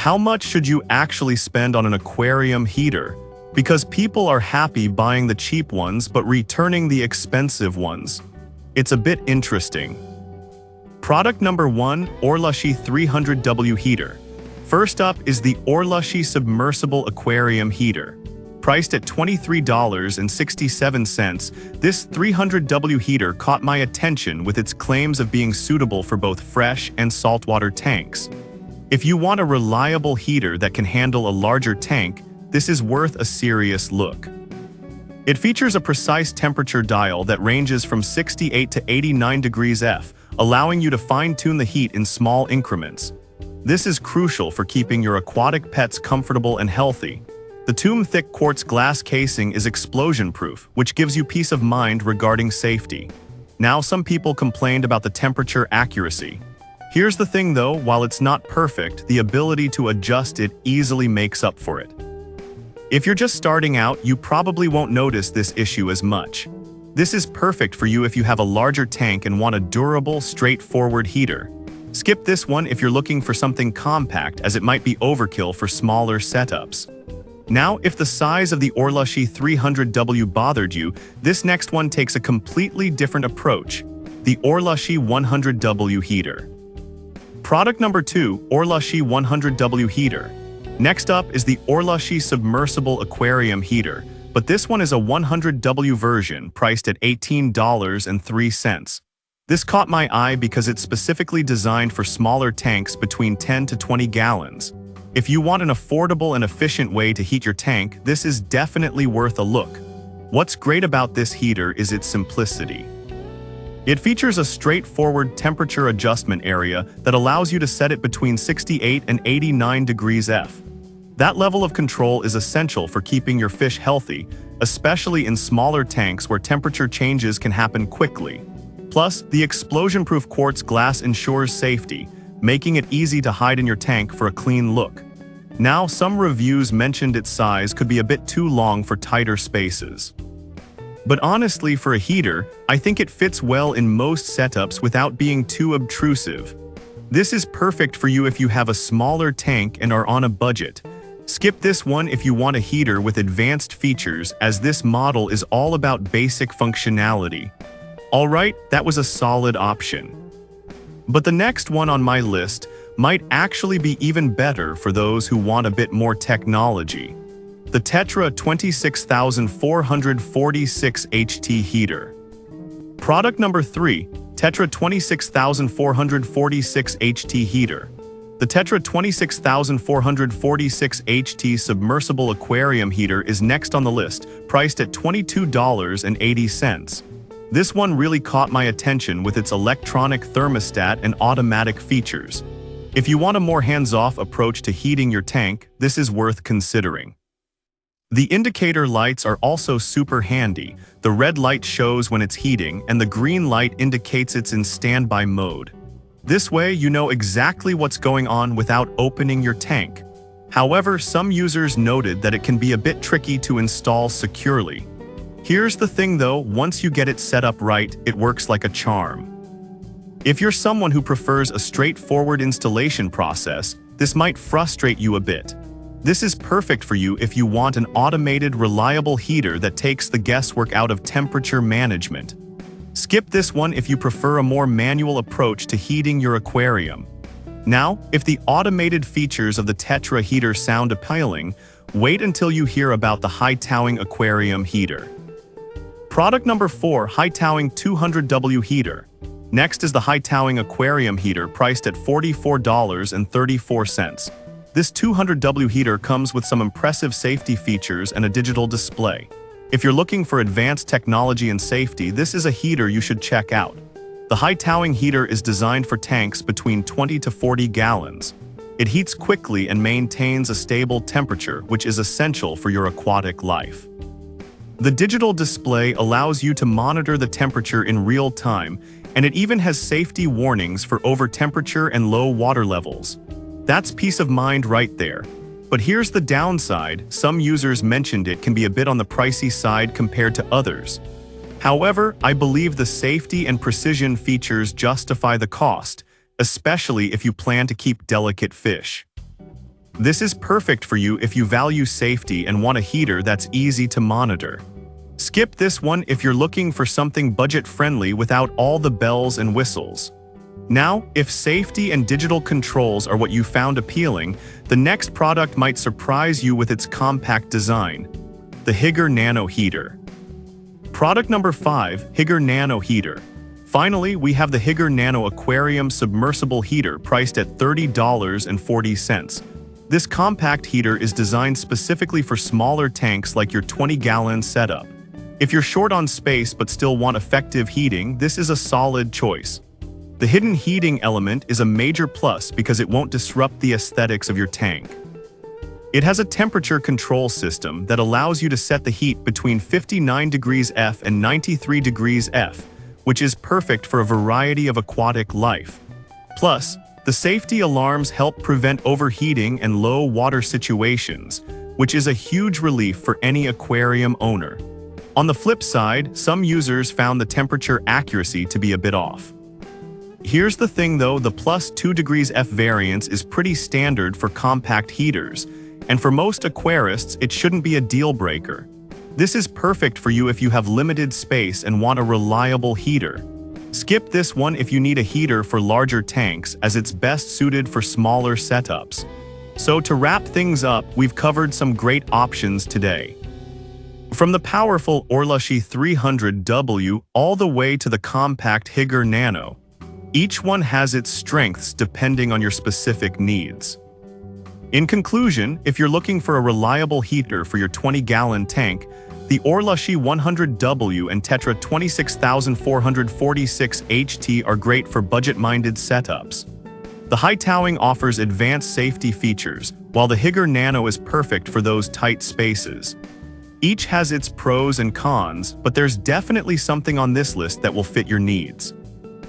how much should you actually spend on an aquarium heater? Because people are happy buying the cheap ones but returning the expensive ones. It's a bit interesting. Product number 1, Orlushy 300W Heater. First up is the Orlushy Submersible Aquarium Heater. Priced at $23.67, this 300W heater caught my attention with its claims of being suitable for both fresh and saltwater tanks. If you want a reliable heater that can handle a larger tank, this is worth a serious look. It features a precise temperature dial that ranges from 68 to 89 degrees F, allowing you to fine-tune the heat in small increments. This is crucial for keeping your aquatic pets comfortable and healthy. The tomb-thick quartz glass casing is explosion-proof, which gives you peace of mind regarding safety. Now, some people complained about the temperature accuracy. Here's the thing though, while it's not perfect, the ability to adjust it easily makes up for it. If you're just starting out, you probably won't notice this issue as much. This is perfect for you if you have a larger tank and want a durable, straightforward heater. Skip this one if you're looking for something compact, as it might be overkill for smaller setups. Now, if the size of the Orlushy 300W bothered you, this next one takes a completely different approach, the Orlushy 100W Heater. Product number 2, Orlushy 100W Heater. Next up is the Orlushy Submersible Aquarium Heater, but this one is a 100W version priced at $18.03. This caught my eye because it's specifically designed for smaller tanks between 10 to 20 gallons. If you want an affordable and efficient way to heat your tank, this is definitely worth a look. What's great about this heater is its simplicity. It features a straightforward temperature adjustment area that allows you to set it between 68 and 89 degrees F. That level of control is essential for keeping your fish healthy, especially in smaller tanks where temperature changes can happen quickly. Plus, the explosion-proof quartz glass ensures safety, making it easy to hide in your tank for a clean look. Now, some reviews mentioned its size could be a bit too long for tighter spaces. But honestly, for a heater, I think it fits well in most setups without being too obtrusive. This is perfect for you if you have a smaller tank and are on a budget. Skip this one if you want a heater with advanced features, as this model is all about basic functionality. Alright, that was a solid option. But the next one on my list might actually be even better for those who want a bit more technology. The Tetra 26446 HT Heater. Product number 3, Tetra 26446 HT Heater. The Tetra 26446 HT Submersible Aquarium Heater is next on the list, priced at $22.80. This one really caught my attention with its electronic thermostat and automatic features. If you want a more hands-off approach to heating your tank, this is worth considering. The indicator lights are also super handy. The red light shows when it's heating, and the green light indicates it's in standby mode. This way, you know exactly what's going on without opening your tank. However, some users noted that it can be a bit tricky to install securely. Here's the thing though, once you get it set up right, it works like a charm. If you're someone who prefers a straightforward installation process, this might frustrate you a bit. This is perfect for you if you want an automated, reliable heater that takes the guesswork out of temperature management. Skip this one if you prefer a more manual approach to heating your aquarium. Now, if the automated features of the Tetra heater sound appealing, wait until you hear about the high-towing aquarium heater. Product number 4, High-Towing 200W Heater. Next is the High-Towing Aquarium Heater, priced at $44.34. This 200W heater comes with some impressive safety features and a digital display. If you're looking for advanced technology and safety, this is a heater you should check out. The high-towing heater is designed for tanks between 20 to 40 gallons. It heats quickly and maintains a stable temperature, which is essential for your aquatic life. The digital display allows you to monitor the temperature in real time, and it even has safety warnings for over-temperature and low water levels. That's peace of mind right there. But here's the downside: some users mentioned it can be a bit on the pricey side compared to others. However, I believe the safety and precision features justify the cost, especially if you plan to keep delicate fish. This is perfect for you if you value safety and want a heater that's easy to monitor. Skip this one if you're looking for something budget-friendly without all the bells and whistles. Now, if safety and digital controls are what you found appealing, the next product might surprise you with its compact design. The Higger Nano Heater. Product number 5, Higger Nano Heater. Finally, we have the Higger Nano Aquarium Submersible Heater priced at $30.40. This compact heater is designed specifically for smaller tanks like your 20-gallon setup. If you're short on space but still want effective heating, this is a solid choice. The hidden heating element is a major plus because it won't disrupt the aesthetics of your tank. It has a temperature control system that allows you to set the heat between 59 degrees F and 93 degrees F, which is perfect for a variety of aquatic life. Plus, the safety alarms help prevent overheating and low water situations, which is a huge relief for any aquarium owner. On the flip side, some users found the temperature accuracy to be a bit off. Here's the thing though, the plus 2 degrees F variance is pretty standard for compact heaters, and for most aquarists, it shouldn't be a deal breaker. This is perfect for you if you have limited space and want a reliable heater. Skip this one if you need a heater for larger tanks, as it's best suited for smaller setups. So to wrap things up, we've covered some great options today. From the powerful Orlushy 300W all the way to the compact Higger Nano, each one has its strengths depending on your specific needs. In conclusion, if you're looking for a reliable heater for your 20-gallon tank, the Orlushy 100W and Tetra 26446 HT are great for budget-minded setups. The High-Towing offers advanced safety features, while the Higger Nano is perfect for those tight spaces. Each has its pros and cons, but there's definitely something on this list that will fit your needs.